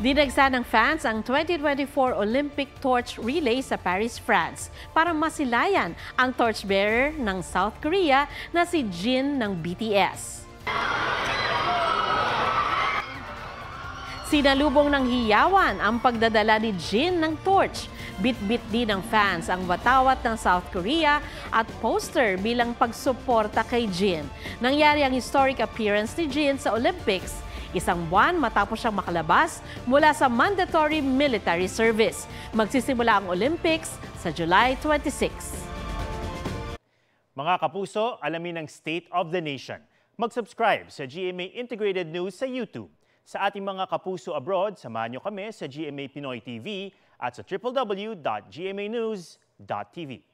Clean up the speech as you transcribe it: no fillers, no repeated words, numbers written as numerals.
Dinagsa ng fans ang 2024 Olympic Torch Relay sa Paris, France para masilayan ang torchbearer ng South Korea na si Jin ng BTS. Sinalubong ng hiyawan ang pagdadala ni Jin ng torch. Bit-bit din ng fans ang watawat ng South Korea at poster bilang pagsuporta kay Jin. Nangyari ang historic appearance ni Jin sa Olympics, isang buwan matapos siyang makalabas mula sa mandatory military service. Magsisimula ang Olympics sa July 26. Mga kapuso, alamin ang State of the Nation. Mag-subscribe sa GMA Integrated News sa YouTube. Sa ating mga kapuso abroad, samahan niyo kami sa GMA Pinoy TV at sa www.gmanews.tv.